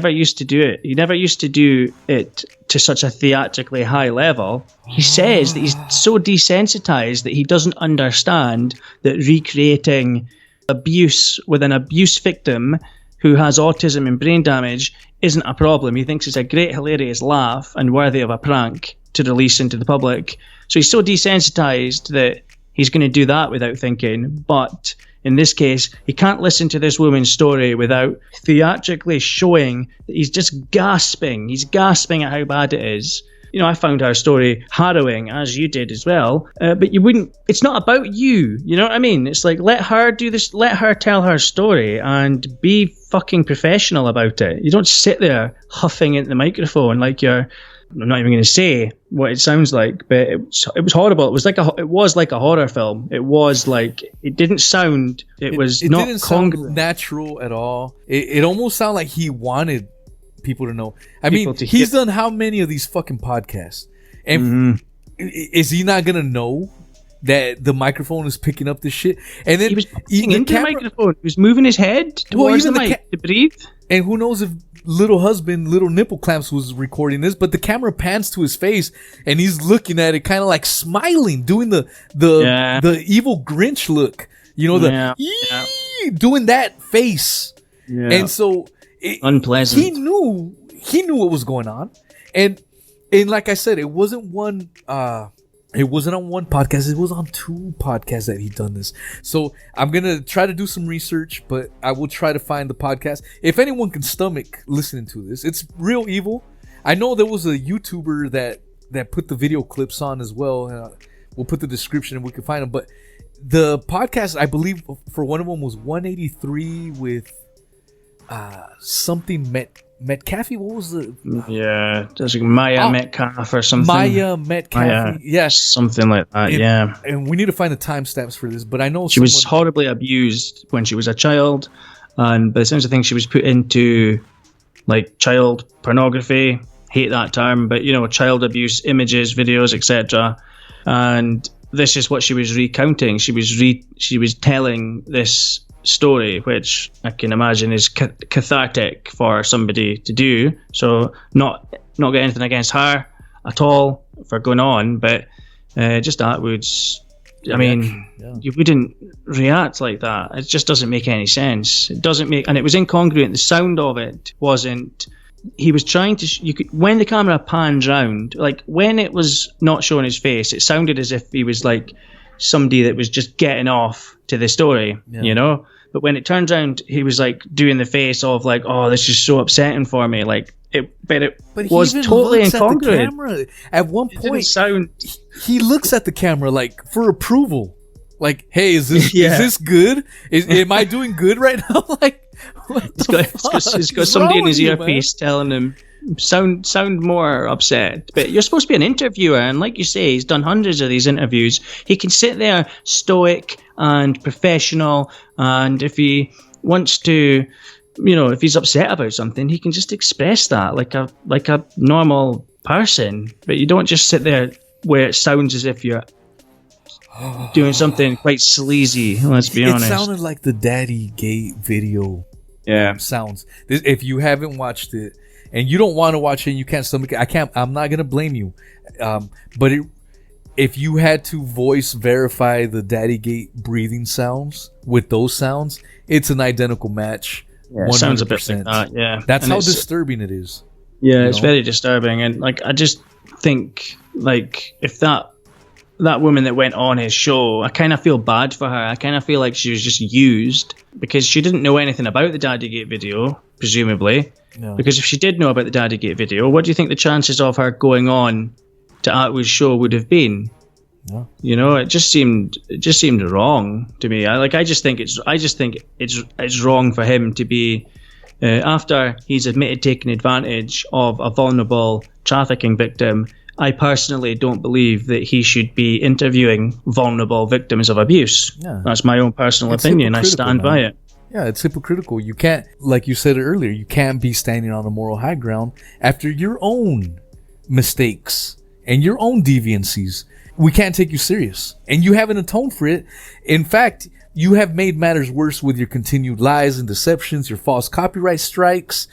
used to do it. He never used to do it to such a theatrically high level. He says that he's so desensitized that he doesn't understand that recreating abuse with an abuse victim who has autism and brain damage isn't a problem. He thinks it's a great, hilarious laugh and worthy of a prank to release into the public. So he's so desensitized that he's going to do that without thinking. But in this case, he can't listen to this woman's story without theatrically showing that he's just gasping. He's gasping at how bad it is. You know, I found her story harrowing, as you did as well. But you wouldn't. It's not about you. You know what I mean? It's like, let her do this. Let her tell her story and be fucking professional about it. You don't sit there huffing into the microphone like you're. I'm not even going to say what it sounds like, but it was horrible. It was like a horror film. It was like, it didn't sound. It didn't sound natural at all. It almost sounded like he wanted people to know. I mean, he's done how many of these fucking podcasts, and is he not gonna know that the microphone is picking up this shit? And then he was into the microphone. He was moving his head towards the mic to breathe. And who knows if Little Nipple Clamps was recording this, but the camera pans to his face and he's looking at it, kind of like smiling, doing the evil Grinch look. You know, doing that face, and so. Unpleasant. He knew what was going on, and like I said, it wasn't one. It wasn't on one podcast. It was on 2 podcasts that he'd done this. So I'm gonna try to do some research, but I will try to find the podcast. If anyone can stomach listening to this, it's real evil. I know there was a YouTuber that put the video clips on as well. We'll put the description and we can find them. But the podcast, I believe, for one of them was 183 with. Something Metcalfe. What was the? There's like Maya Metcalfe or something. Maya Metcalfe. Yes, something like that. And we need to find the timestamps for this. But I know she was horribly abused when she was a child, and by the sounds of things, she was put into like child pornography. Hate that term, but you know, child abuse images, videos, etc. And this is what she was recounting. She was telling this story, which I can imagine is cathartic for somebody to do. So not got anything against her at all for going on, but just Attwood's. I mean, you wouldn't react like that. It just doesn't make any sense. It doesn't make, and it was incongruent. The sound of it wasn't. He was trying to. When the camera panned round, like when it was not showing his face, it sounded as if he was like somebody that was just getting off to the story, you know. But when it turns around, he was like doing the face of like, oh, this is so upsetting for me. Like it was totally incongruent. At one point, he looks at the camera like for approval. Like, hey, is this good? Am I doing good right now? Like, it's got somebody in his earpiece telling him, sound more upset. But you're supposed to be an interviewer, and like you say, he's done hundreds of these interviews. He can sit there stoic and professional, and if he wants to, you know, if he's upset about something, he can just express that like a normal person. But you don't just sit there where it sounds as if you're doing something quite sleazy. Let's be honest. It sounded like the Daddygate video. Sounds. If you haven't watched it and you don't want to watch it and you can't stomach it, I'm not gonna blame you. But if you had to voice verify the Daddygate breathing sounds with those sounds, it's an identical match. 100%. Sounds a bit like that. That's how disturbing it is. Yeah, it's very disturbing, and like I just think like if that woman that went on his show, I kind of feel bad for her. I kind of feel like she was just used because she didn't know anything about the Daddygate video, presumably. No. Because if she did know about the Daddygate video, what do you think the chances of her going on to Attwood's show would have been? Yeah. You know, it just seemed wrong to me. I just think it's wrong for him to be after he's admitted taking advantage of a vulnerable trafficking victim. I personally don't believe that he should be interviewing vulnerable victims of abuse. Yeah. That's my own personal opinion. I stand by it. Yeah, it's hypocritical. You can't, like you said earlier, you can't be standing on a moral high ground after your own mistakes and your own deviancies. We can't take you serious. And you haven't atoned for it. In fact, you have made matters worse with your continued lies and deceptions, your false copyright strikes,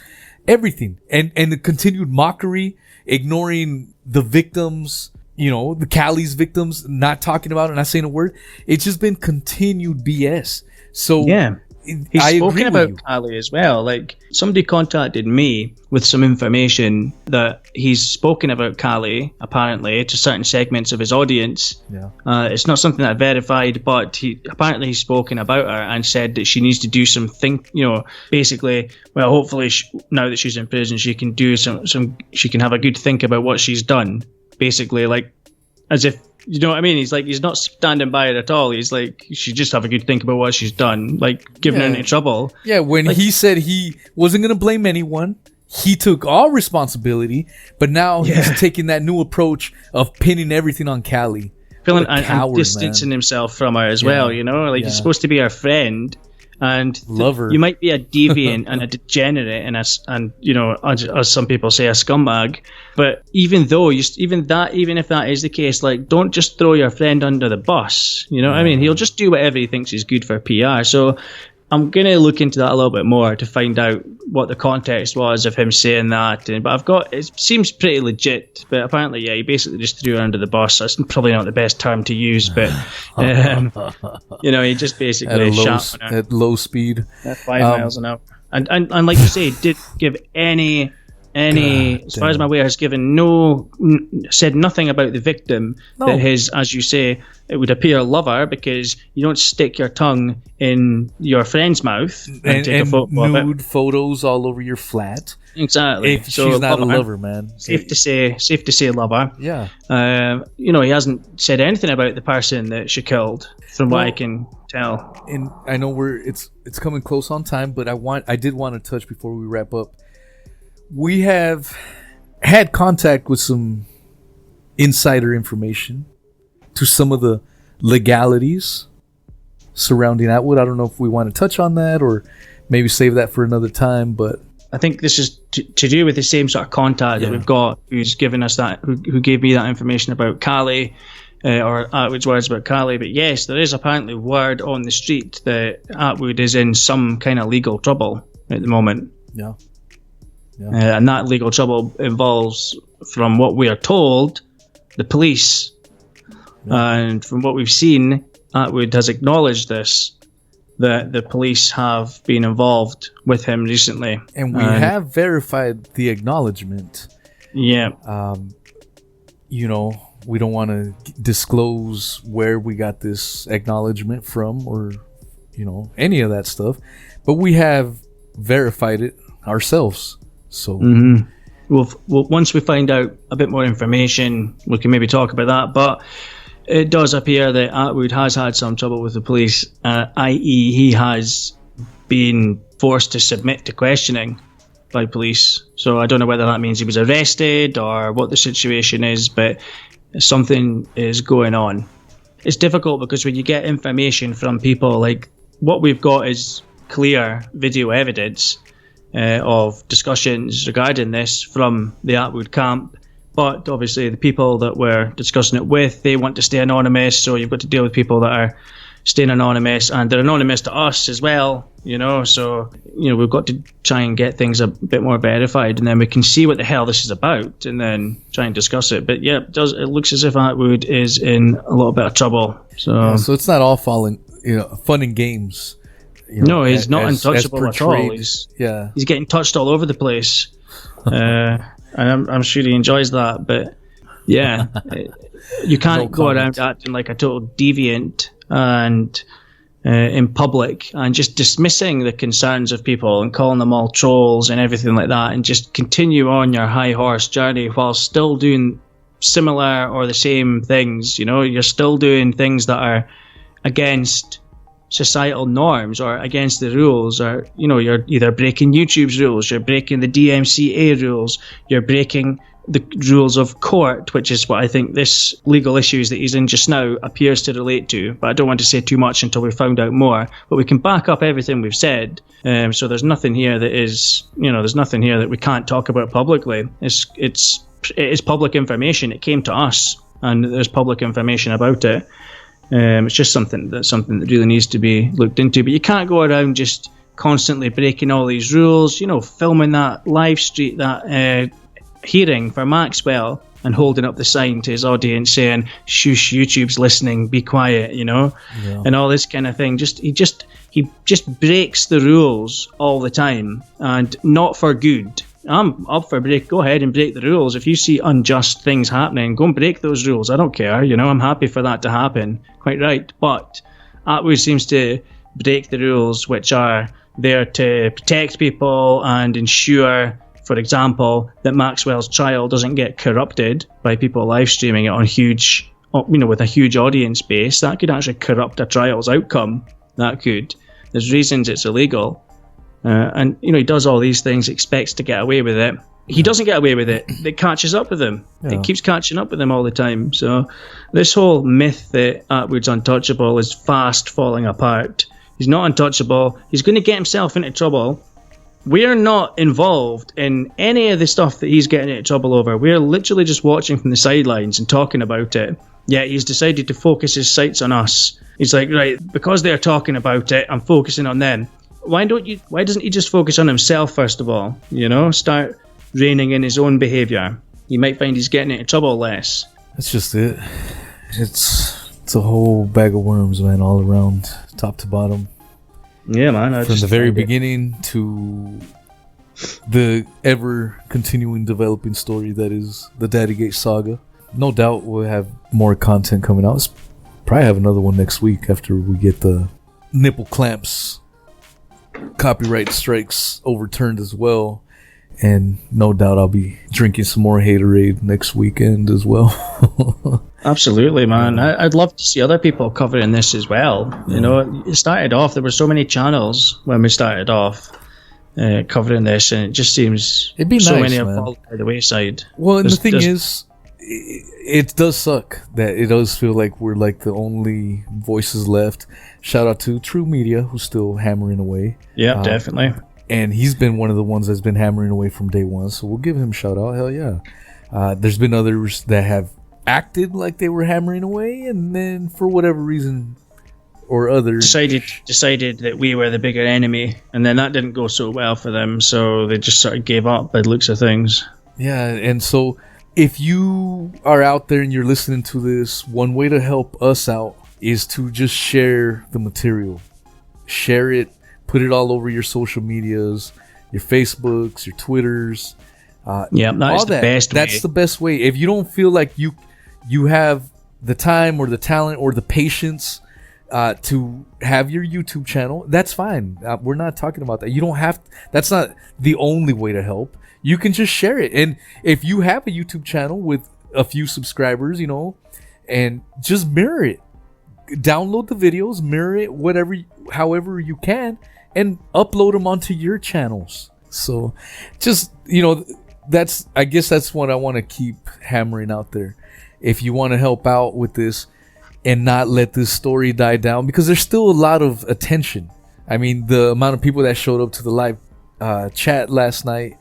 everything. And the continued mockery, ignoring the victims, you know, the Cali's victims, not talking about it, not saying a word. It's just been continued BS. So yeah. He's I spoken agree about with you. Cali as well. Like, somebody contacted me with some information that he's spoken about Cali, apparently, to certain segments of his audience. Yeah. It's not something that I verified, but he's spoken about her and said that she needs to do basically, well, hopefully now that she's in prison, she can do she can have a good think about what she's done. Basically, like, as if, you know what I mean? He's like, he's not standing by it at all. He's like, she should just have a good think about what she's done, like giving her any trouble. Yeah, when he said he wasn't going to blame anyone, he took all responsibility, but now he's taking that new approach of pinning everything on Cali. Feeling and distancing himself from her as well, you know? Like, he's supposed to be her friend. And lover. You might be a deviant and a degenerate and as some people say, a scumbag. But even if that is the case, like, don't just throw your friend under the bus. You know what I mean? He'll just do whatever he thinks is good for PR. So I'm going to look into that a little bit more to find out what the context was of him saying that. But it seems pretty legit. But apparently, he basically just threw her under the bus. That's probably not the best term to use, but he just basically shot her at low speed, at 5 miles an hour. And like you say, did give any as far as I'm aware, has said nothing about the victim that his, as you say, it would appear lover, because you don't stick your tongue in your friend's mouth and take a photo of it. Nude photos all over your flat. Exactly. If she's not a lover, man. Safe to say lover. Yeah. He hasn't said anything about the person that she killed, from what I can tell. And I know it's coming close on time, but I did want to touch before we wrap up. We have had contact with some insider information to some of the legalities surrounding Attwood. I don't know if we want to touch on that or maybe save that for another time, but I think this is to do with the same sort of contact that we've got, who's given us that, who gave me that information about Cali, or Attwood's words about Cali. But yes, there is apparently word on the street that Attwood is in some kind of legal trouble at the moment. Yeah. And that legal trouble involves, from what we are told, the police. And from what we've seen, Attwood has acknowledged this, that the police have been involved with him recently. And we have verified the acknowledgement. Yeah. We don't want to disclose where we got this acknowledgement from or, any of that stuff. But we have verified it ourselves. So Well, once we find out a bit more information, we can maybe talk about that. But it does appear that Attwood has had some trouble with the police, i.e. he has been forced to submit to questioning by police. So I don't know whether that means he was arrested or what the situation is, but something is going on. It's difficult because when you get information from people, like what we've got is clear video evidence of discussions regarding this from the Attwood camp, but obviously the people that we're discussing it with, they want to stay anonymous, so you've got to deal with people that are staying anonymous, and they're anonymous to us as well, so we've got to try and get things a bit more verified, and then we can see what the hell this is about and then try and discuss it. But yeah, it looks as if Attwood is in a little bit of trouble. So it's not all fun and games. No, he's not untouchable at all. He's getting touched all over the place, and I'm sure he enjoys that. But yeah, you can't go around acting like a total deviant and in public and just dismissing the concerns of people and calling them all trolls and everything like that, and just continue on your high horse journey while still doing similar or the same things. You're still doing things that are against societal norms or against the rules, or you're either breaking YouTube's rules, you're breaking the DMCA rules, you're breaking the rules of court, which is what I think this legal issues that he's in just now appears to relate to. But I don't want to say too much until we've found out more. But we can back up everything we've said. So there's nothing here that is, there's nothing here that we can't talk about publicly. It is public information. It came to us, and there's public information about it. It's just something that really needs to be looked into. But you can't go around just constantly breaking all these rules. Filming that live stream, that hearing for Maxwell, and holding up the sign to his audience saying, "Shush, YouTube's listening, be quiet," and all this kind of thing. He just breaks the rules all the time, and not for good. I'm up for go ahead and break the rules. If you see unjust things happening, go and break those rules. I don't care. I'm happy for that to happen. Quite right. But Attwood seems to break the rules, which are there to protect people and ensure, for example, that Maxwell's trial doesn't get corrupted by people live streaming it on with a huge audience base. That could actually corrupt a trial's outcome. That could. There's reasons it's illegal. And he does all these things, expects to get away with it. He doesn't get away with it. It catches up with him. Yeah. It keeps catching up with him all the time. So this whole myth that Attwood's untouchable is fast falling apart. He's not untouchable. He's going to get himself into trouble. We're not involved in any of the stuff that he's getting into trouble over. We're literally just watching from the sidelines and talking about it. Yet he's decided to focus his sights on us. He's like, right, because they're talking about it, I'm focusing on them. Why doesn't he just focus on himself first of all? Start reining in his own behaviour. You might find he's getting into trouble less. That's just it. It's a whole bag of worms, man, all around, top to bottom. Yeah, man. From the very beginning to the ever continuing developing story that is the Daddygate saga. No doubt we'll have more content coming out. Let's probably have another one next week after we get the nipple clamps copyright strikes overturned as well. And no doubt I'll be drinking some more Haterade next weekend as well. Absolutely, man. I'd love to see other people covering this as well. It started off, there were so many channels when we started off covering this, and it just seems it'd be so nice, many have man. fallen by the wayside. Well, and the thing is, it does suck that it does feel like we're like the only voices left. Shout out to True Media, who's still hammering away. Yeah, definitely. And he's been one of the ones that's been hammering away from day one, so we'll give him a shout out. Hell yeah. There's been others that have acted like they were hammering away, and then for whatever reason or other decided that we were the bigger enemy, and then that didn't go so well for them, so they just sort of gave up by the looks of things. Yeah, and so if you are out there and you're listening to this, one way to help us out is to just share the material. Share it, put it all over your social medias, your Facebooks, your Twitters. That's the best way. That's the best way. If you don't feel like you have the time or the talent or the patience to have your YouTube channel, that's fine. We're not talking about that. You don't have. That's not the only way to help. You can just share it. And if you have a YouTube channel with a few subscribers, and just mirror it. Download the videos, mirror it, however you can, and upload them onto your channels. So just, I guess that's what I want to keep hammering out there. If you want to help out with this and not let this story die down, because there's still a lot of attention. I mean, the amount of people that showed up to the live chat last night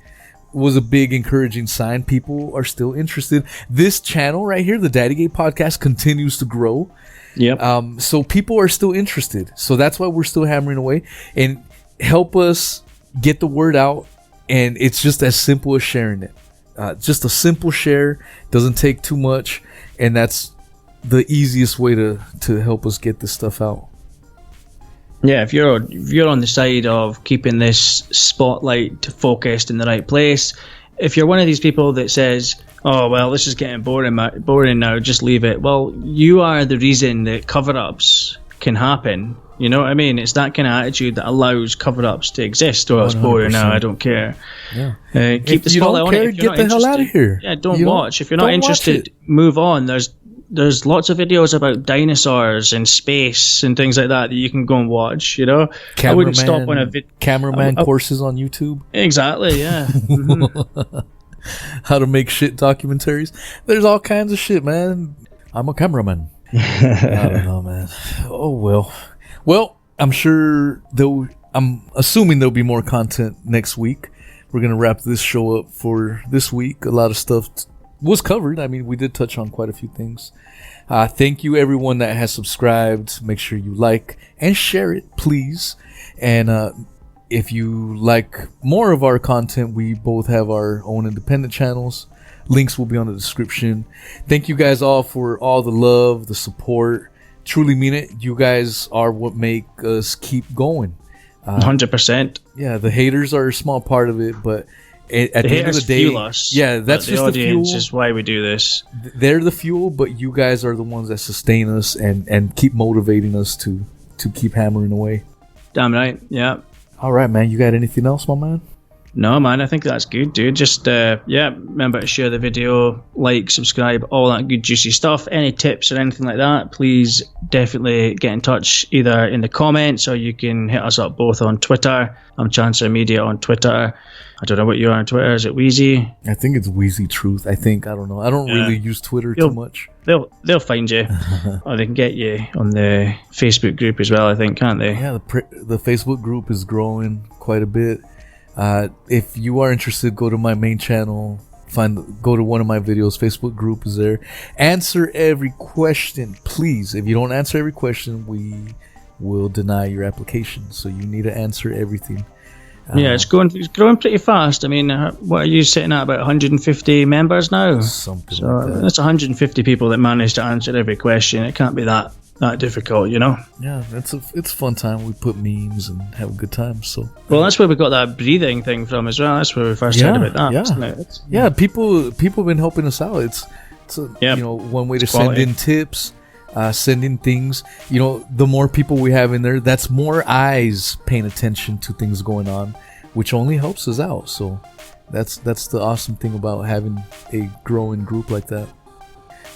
was a big encouraging sign. People are still interested. This channel right here, the Daddygate Podcast, continues to grow. Yep. So people are still interested. So that's why we're still hammering away, and help us get the word out. And it's just as simple as sharing it. Just a simple share, doesn't take too much, and that's the easiest way to help us get this stuff out. Yeah, if you're on the side of keeping this spotlight focused in the right place, if you're one of these people that says, "Oh well, this is getting boring now, just leave it," well, you are the reason that cover-ups can happen. You know what I mean? It's that kind of attitude that allows cover-ups to exist. Oh, it's boring now, I don't care. Yeah. Keep the spotlight on it. If you're get the hell out of here. Yeah, don't watch. If you're not interested, move on. There's lots of videos about dinosaurs and space and things like that you can go and watch, you know? I wouldn't stop on a cameraman courses on YouTube. Exactly, yeah. How to make shit documentaries. There's all kinds of shit, man. I'm a cameraman. I don't know, man. Oh, well. Well, I'm assuming there'll be more content next week. We're going to wrap this show up for this week. A lot of stuff was covered. I mean, we did touch on quite a few things. Thank you, everyone that has subscribed. Make sure you like and share it, please. And if you like more of our content, we both have our own independent channels. Links will be on the description. Thank you guys all for all the love, the support. Truly mean it. You guys are what make us keep going. 100%. Yeah, the haters are a small part of it, but at the end of the day, yeah, that's just the fuel. Is why we do this. They're the fuel, but you guys are the ones that sustain us and keep motivating us to keep hammering away. Damn right. Yeah. All right, man. You got anything else, my man? No, man, I think that's good, dude. Just, remember to share the video, like, subscribe, all that good, juicy stuff. Any tips or anything like that, please definitely get in touch either in the comments or you can hit us up both on Twitter. I'm Chancer Media on Twitter. I don't know what you are on Twitter. Is it Wheezy? I think it's Wheezy Truth. I don't know. I don't really use Twitter too much. They'll find you. Or they can get you on the Facebook group as well, I think, can't they? Yeah, the Facebook group is growing quite a bit. If you are interested, go to my main channel, go to one of my videos. Facebook group is there. Answer every question, please. If you don't answer every question, we will deny your application. So you need to answer everything. Yeah, it's growing pretty fast. I mean, what are you sitting at, about 150 members now? Something like that. That's 150 people that manage to answer every question. It can't be that difficult, you know? Yeah, it's a fun time. We put memes and have a good time. So well, that's where we got that breathing thing from as well. That's where we first heard about that. Yeah, people have been helping us out. It's one way to send in tips, send in things. You know, the more people we have in there, that's more eyes paying attention to things going on, which only helps us out. So that's the awesome thing about having a growing group like that.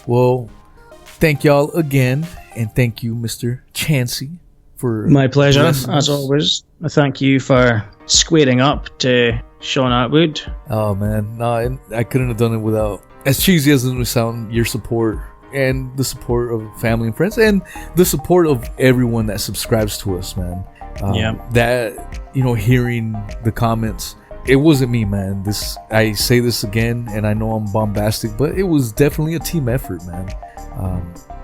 Well, thank y'all again. And thank you, Mr. Chancey, for my pleasure, as always. I thank you for squaring up to Shaun Attwood. Oh man, no, I couldn't have done it without, as cheesy as it may sound, your support and the support of family and friends and the support of everyone that subscribes to us, man. That, hearing the comments, it wasn't me, man. I say this again, and I know I'm bombastic, but it was definitely a team effort, man.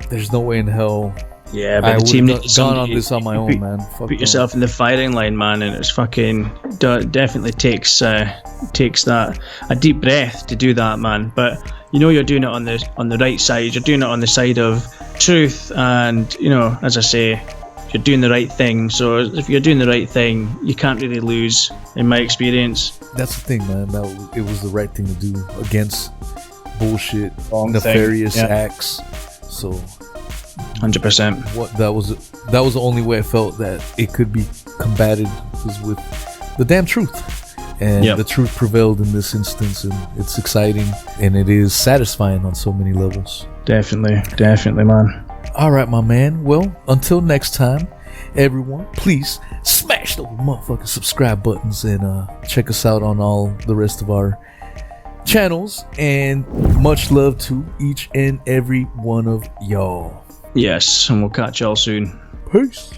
There's no way in hell. Yeah, but I the team would have gone on this on my own, man. Put yourself in the firing line, man, and it's fucking definitely takes that a deep breath to do that, man. But you're doing it on the right side. You're doing it on the side of truth, and as I say, you're doing the right thing. So if you're doing the right thing, you can't really lose, in my experience. That's the thing, man. It was the right thing to do against bullshit, nefarious acts. So 100%. That was the only way I felt that it could be combated, was with the damn truth. And the truth prevailed in this instance, and it's exciting and it is satisfying on so many levels. Definitely, man. All right, my man. Well, until next time, everyone, please smash those motherfucking subscribe buttons and check us out on all the rest of our channels, and much love to each and every one of y'all. Yes, and we'll catch y'all soon. Peace.